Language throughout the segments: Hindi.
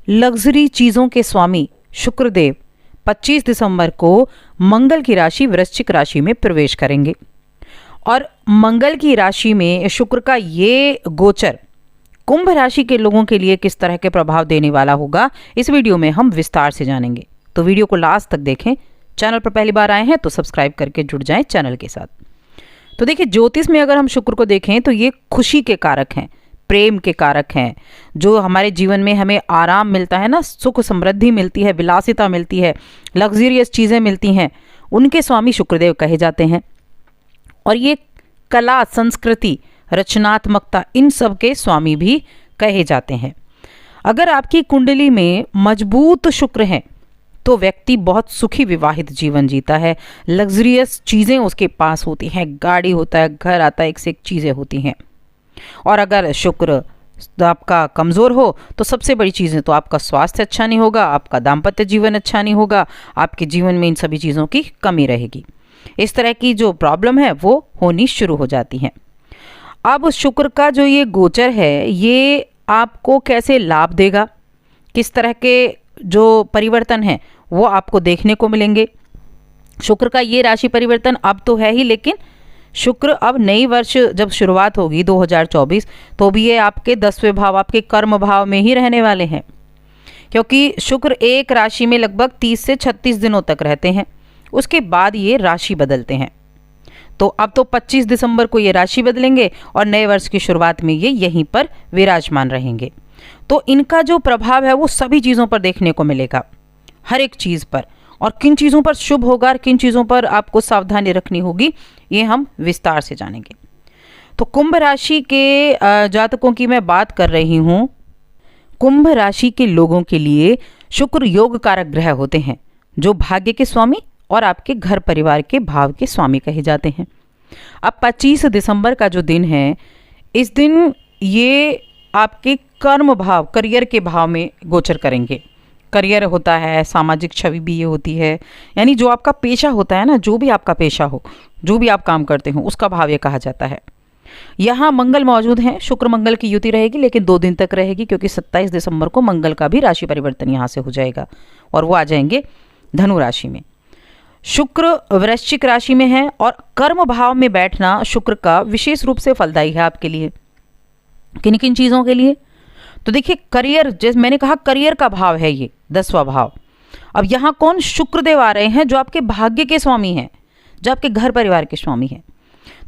लग्जरी चीज़ों के स्वामी शुक्रदेव 25 दिसंबर को मंगल की राशि वृश्चिक राशि में प्रवेश करेंगे। और मंगल की राशि में शुक्र का ये गोचर कुंभ राशि के लोगों के लिए किस तरह के प्रभाव देने वाला होगा, इस वीडियो में हम विस्तार से जानेंगे। तो वीडियो को लास्ट तक देखें। चैनल पर पहली बार आए हैं तो सब्सक्राइब करके जुड़ जाएं चैनल के साथ। तो देखिए, ज्योतिष में अगर हम शुक्र को देखें तो ये खुशी के कारक हैं, प्रेम के कारक हैं। जो हमारे जीवन में हमें आराम मिलता है ना, सुख समृद्धि मिलती है, विलासिता मिलती है, लग्जरियस चीज़ें मिलती हैं, उनके स्वामी शुक्रदेव कहे जाते हैं। और ये कला, संस्कृति, रचनात्मकता, इन सब के स्वामी भी कहे जाते हैं। अगर आपकी कुंडली में मजबूत शुक्र है तो व्यक्ति बहुत सुखी विवाहित जीवन जीता है। लग्जरियस चीज़ें उसके पास होती हैं, गाड़ी होता है, घर आता है, एक से एक चीज़ें होती हैं। और अगर शुक्र आपका कमज़ोर हो तो सबसे बड़ी चीज़ें तो आपका स्वास्थ्य अच्छा नहीं होगा, आपका दाम्पत्य जीवन अच्छा नहीं होगा, आपके जीवन में इन सभी चीज़ों की कमी रहेगी। इस तरह की जो प्रॉब्लम है वो होनी शुरू हो जाती हैं। अब शुक्र का जो ये गोचर है ये आपको कैसे लाभ देगा, किस तरह के जो परिवर्तन हैं वो आपको देखने को मिलेंगे। शुक्र का ये राशि परिवर्तन अब तो है ही, लेकिन शुक्र अब नई वर्ष जब शुरुआत होगी 2024 तो भी ये आपके 10वें भाव, आपके कर्म भाव में ही रहने वाले हैं। क्योंकि शुक्र एक राशि में लगभग 30 से 36 दिनों तक रहते हैं, उसके बाद ये राशि बदलते हैं। तो अब तो 25 दिसंबर को ये राशि बदलेंगे और नए वर्ष की शुरुआत में ये यहीं पर विराजमान रहेंगे। तो इनका जो प्रभाव है वो सभी चीज़ों पर देखने को मिलेगा, हर एक चीज़ पर। और किन चीज़ों पर शुभ होगा और किन चीज़ों पर आपको सावधानी रखनी होगी, ये हम विस्तार से जानेंगे। तो कुंभ राशि के जातकों की मैं बात कर रही हूँ। कुंभ राशि के लोगों के लिए शुक्र योग कारक ग्रह होते हैं, जो भाग्य के स्वामी और आपके घर परिवार के भाव के स्वामी कहे जाते हैं। अब 25 दिसंबर का जो दिन है, इस दिन ये आपके कर्म भाव, करियर के भाव में गोचर करेंगे। करियर होता है, सामाजिक छवि भी ये होती है, यानी जो आपका पेशा होता है ना, जो भी आपका पेशा हो, जो भी आप काम करते हो, उसका भाव ये कहा जाता है। यहाँ मंगल मौजूद हैं, शुक्र मंगल की युति रहेगी, लेकिन 2 दिन तक रहेगी, क्योंकि 27 दिसंबर को मंगल का भी राशि परिवर्तन यहाँ से हो जाएगा और वो आ जाएंगे धनु राशि में। शुक्र वृश्चिक राशि में है और कर्म भाव में बैठना शुक्र का विशेष रूप से फलदायी है आपके लिए। किन किन चीज़ों के लिए? तो देखिए, करियर, जैसे मैंने कहा करियर का भाव है ये 10वां भाव। अब यहाँ कौन? शुक्रदेव आ रहे हैं, जो आपके भाग्य के स्वामी हैं, जो आपके घर परिवार के स्वामी हैं।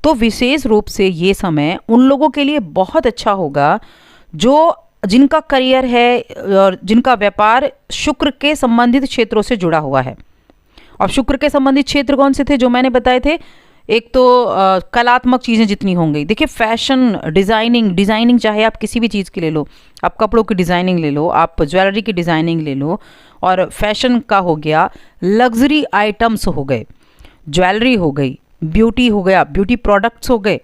तो विशेष रूप से ये समय उन लोगों के लिए बहुत अच्छा होगा जिनका करियर है और जिनका व्यापार शुक्र के संबंधित क्षेत्रों से जुड़ा हुआ है। अब शुक्र के संबंधित क्षेत्र कौन से थे जो मैंने बताए थे? एक तो कलात्मक चीज़ें जितनी होंगी, देखिए फैशन, डिज़ाइनिंग चाहे आप किसी भी चीज़ की ले लो, आप कपड़ों की डिज़ाइनिंग ले लो, आप ज्वेलरी की डिज़ाइनिंग ले लो, और फैशन का हो गया, लग्जरी आइटम्स हो गए, ज्वेलरी हो गई, ब्यूटी हो गया, ब्यूटी प्रोडक्ट्स हो गए,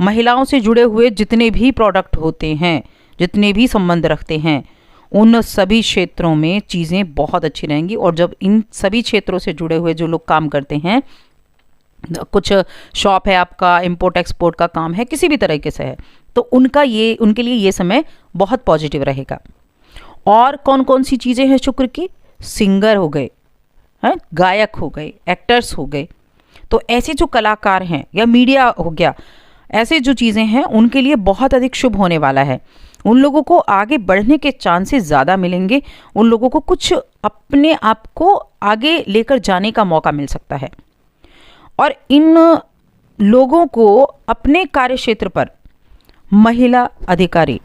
महिलाओं से जुड़े हुए जितने भी प्रोडक्ट होते हैं, जितने भी संबंध रखते हैं, उन सभी क्षेत्रों में चीज़ें बहुत अच्छी रहेंगी। और जब इन सभी क्षेत्रों से जुड़े हुए जो लोग काम करते हैं, कुछ शॉप है आपका, इंपोर्ट एक्सपोर्ट का काम है, किसी भी तरीके से है, तो उनके लिए ये समय बहुत पॉजिटिव रहेगा। और कौन कौन सी चीज़ें हैं शुक्र की? सिंगर हो गए हैं, गायक हो गए, एक्टर्स हो गए, तो ऐसे जो कलाकार हैं, या मीडिया हो गया, ऐसे जो चीज़ें हैं उनके लिए बहुत अधिक शुभ होने वाला है। उन लोगों को आगे बढ़ने के चांसेस ज़्यादा मिलेंगे, उन लोगों को कुछ अपने आप को आगे लेकर जाने का मौका मिल सकता है। और इन लोगों को अपने कार्य क्षेत्र पर महिला अधिकारी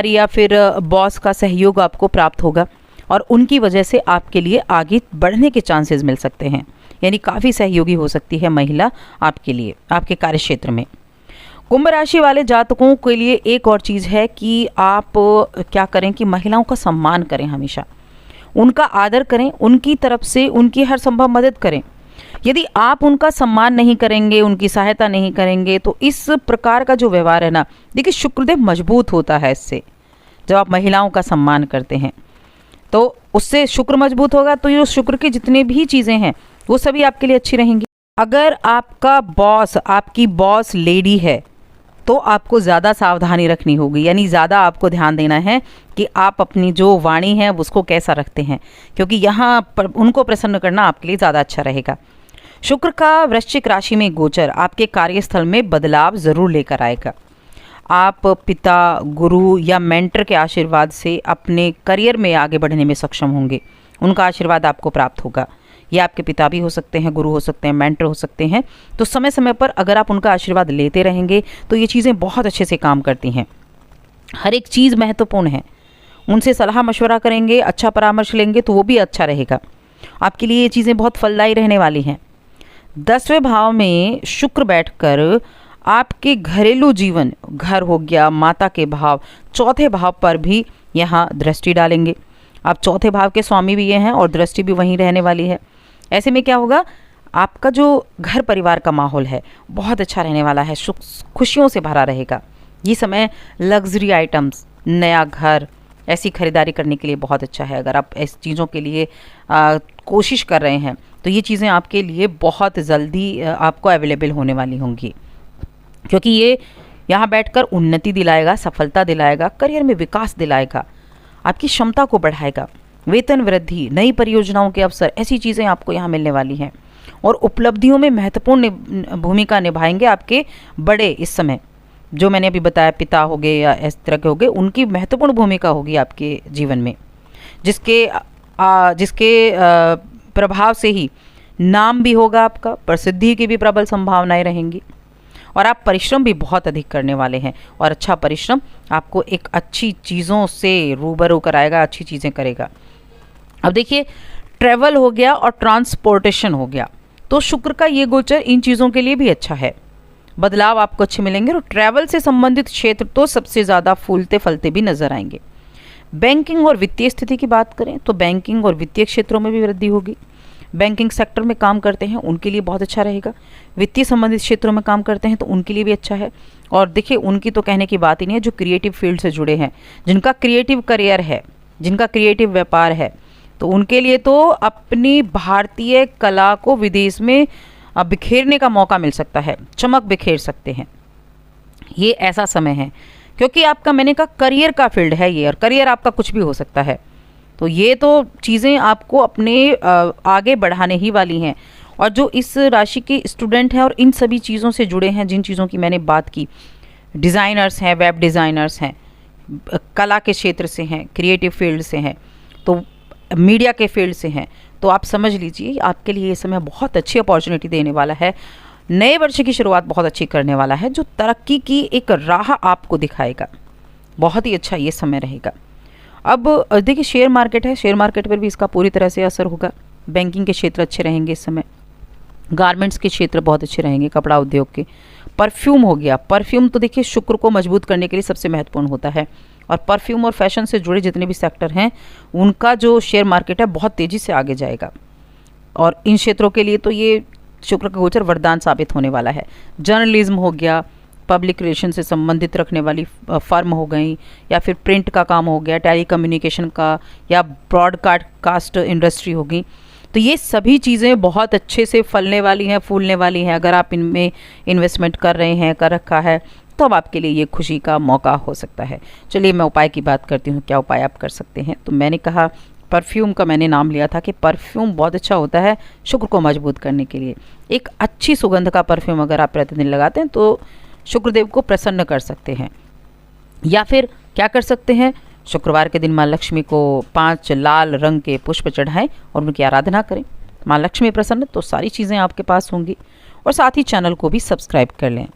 या फिर बॉस का सहयोग आपको प्राप्त होगा, और उनकी वजह से आपके लिए आगे बढ़ने के चांसेस मिल सकते हैं। यानी काफ़ी सहयोगी हो सकती है महिला आपके लिए, आपके कार्य क्षेत्र में। कुंभ राशि वाले जातकों के लिए एक और चीज़ है कि आप क्या करें कि महिलाओं का सम्मान करें, हमेशा उनका आदर करें, उनकी तरफ से उनकी हर संभव मदद करें। यदि आप उनका सम्मान नहीं करेंगे, उनकी सहायता नहीं करेंगे, तो इस प्रकार का जो व्यवहार है ना, देखिए शुक्रदेव मजबूत होता है इससे। जब आप महिलाओं का सम्मान करते हैं तो उससे शुक्र मजबूत होगा, तो ये शुक्र की जितनी भी चीज़ें हैं वो सभी आपके लिए अच्छी रहेंगी। अगर आपका बॉस, आपकी बॉस लेडी है तो आपको ज़्यादा सावधानी रखनी होगी, यानी ज़्यादा आपको ध्यान देना है कि आप अपनी जो वाणी है उसको कैसा रखते हैं, क्योंकि यहाँ पर उनको प्रसन्न करना आपके लिए ज़्यादा अच्छा रहेगा। शुक्र का वृश्चिक राशि में गोचर आपके कार्यस्थल में बदलाव ज़रूर लेकर आएगा। आप पिता, गुरु या मेंटर के आशीर्वाद से अपने करियर में आगे बढ़ने में सक्षम होंगे। उनका आशीर्वाद आपको प्राप्त होगा। ये आपके पिता भी हो सकते हैं, गुरु हो सकते हैं, मेंटर हो सकते हैं। तो समय समय पर अगर आप उनका आशीर्वाद लेते रहेंगे तो ये चीज़ें बहुत अच्छे से काम करती हैं। हर एक चीज़ महत्वपूर्ण है। उनसे सलाह मशवरा करेंगे, अच्छा परामर्श लेंगे तो वो भी अच्छा रहेगा। आपके लिए ये चीज़ें बहुत फलदायी रहने वाली हैं। 10वें भाव में शुक्र बैठकर आपके घरेलू जीवन, घर हो गया, माता के भाव, चौथे भाव पर भी यहाँ दृष्टि डालेंगे। आप चौथे भाव के स्वामी भी ये हैं और दृष्टि भी वहीं रहने वाली है। ऐसे में क्या होगा, आपका जो घर परिवार का माहौल है बहुत अच्छा रहने वाला है, खुशियों से भरा रहेगा। ये समय लग्जरी आइटम्स, नया घर, ऐसी खरीदारी करने के लिए बहुत अच्छा है। अगर आप ऐसी चीज़ों के लिए कोशिश कर रहे हैं तो ये चीज़ें आपके लिए बहुत जल्दी आपको अवेलेबल होने वाली होंगी, क्योंकि ये यहाँ बैठकर उन्नति दिलाएगा, सफलता दिलाएगा, करियर में विकास दिलाएगा, आपकी क्षमता को बढ़ाएगा, वेतन वृद्धि, नई परियोजनाओं के अवसर, ऐसी चीज़ें आपको यहाँ मिलने वाली हैं। और उपलब्धियों में महत्वपूर्ण भूमिका निभाएंगे आपके बड़े। इस समय जो मैंने अभी बताया, पिता हो गए या इस तरह के हो गए, उनकी महत्वपूर्ण भूमिका होगी आपके जीवन में, जिसके प्रभाव से ही नाम भी होगा आपका, प्रसिद्धि की भी प्रबल संभावनाएं रहेंगी। और आप परिश्रम भी बहुत अधिक करने वाले हैं, और अच्छा परिश्रम आपको एक अच्छी चीज़ों से रूबरू कराएगा, अच्छी चीज़ें करेगा। अब देखिए, ट्रैवल हो गया और ट्रांसपोर्टेशन हो गया, तो शुक्र का ये गोचर इन चीज़ों के लिए भी अच्छा है। बदलाव आपको अच्छे मिलेंगे और ट्रैवल से संबंधित क्षेत्र तो सबसे ज़्यादा फूलते फलते भी नजर आएंगे। बैंकिंग और वित्तीय स्थिति की बात करें तो बैंकिंग और वित्तीय क्षेत्रों में भी वृद्धि होगी। बैंकिंग सेक्टर में काम करते हैं उनके लिए बहुत अच्छा रहेगा। वित्तीय संबंधित क्षेत्रों में काम करते हैं तो उनके लिए भी अच्छा है। और देखिए, उनकी तो कहने की बात ही नहीं है, जो क्रिएटिव फील्ड से जुड़े हैं, जिनका क्रिएटिव करियर है, जिनका क्रिएटिव व्यापार है, तो उनके लिए तो अपनी भारतीय कला को विदेश में बिखेरने का मौका मिल सकता है, चमक बिखेर सकते हैं। ये ऐसा समय है, क्योंकि आपका, मैंने कहा, करियर का फील्ड है ये, और करियर आपका कुछ भी हो सकता है। तो ये तो चीज़ें आपको अपने आगे बढ़ाने ही वाली हैं। और जो इस राशि के स्टूडेंट हैं और इन सभी चीज़ों से जुड़े हैं, जिन चीज़ों की मैंने बात की, डिज़ाइनर्स हैं, वेब डिज़ाइनर्स हैं, कला के क्षेत्र से हैं, क्रिएटिव फील्ड से हैं, तो मीडिया के फील्ड से हैं, तो आप समझ लीजिए आपके लिए ये समय बहुत अच्छी अपॉर्चुनिटी देने वाला है। नए वर्ष की शुरुआत बहुत अच्छी करने वाला है, जो तरक्की की एक राह आपको दिखाएगा। बहुत ही अच्छा ये समय रहेगा। अब देखिए, शेयर मार्केट है, शेयर मार्केट पर भी इसका पूरी तरह से असर होगा। बैंकिंग के क्षेत्र अच्छे रहेंगे इस समय, गारमेंट्स के क्षेत्र बहुत अच्छे रहेंगे, कपड़ा उद्योग के। परफ्यूम हो गया, परफ्यूम तो देखिए शुक्र को मजबूत करने के लिए सबसे महत्वपूर्ण होता है, और परफ्यूम और फैशन से जुड़े जितने भी सेक्टर हैं उनका जो शेयर मार्केट है बहुत तेज़ी से आगे जाएगा। और इन क्षेत्रों के लिए तो ये शुक्र का गोचर वरदान साबित होने वाला है। जर्नलिज्म हो गया, पब्लिक रिलेशन से संबंधित रखने वाली फर्म हो गई, या फिर प्रिंट का काम हो गया, टेली कम्युनिकेशन का, या ब्रॉडकास्ट इंडस्ट्री हो गई, तो ये सभी चीज़ें बहुत अच्छे से फलने वाली हैं, फूलने वाली हैं। अगर आप इनमें इन्वेस्टमेंट कर रहे हैं, कर रखा है, तो अब आपके लिए ये खुशी का मौका हो सकता है। चलिए मैं उपाय की बात करती हूँ, क्या उपाय आप कर सकते हैं। तो मैंने कहा, परफ्यूम का मैंने नाम लिया था कि परफ्यूम बहुत अच्छा होता है शुक्र को मजबूत करने के लिए। एक अच्छी सुगंध का परफ्यूम अगर आप प्रतिदिन लगाते हैं तो शुक्रदेव को प्रसन्न कर सकते हैं। या फिर क्या कर सकते हैं, शुक्रवार के दिन माँ लक्ष्मी को 5 लाल रंग के पुष्प चढ़ाएं और उनकी आराधना करें। माँ लक्ष्मी प्रसन्न तो सारी चीज़ें आपके पास होंगी। और साथ ही चैनल को भी सब्सक्राइब कर लें।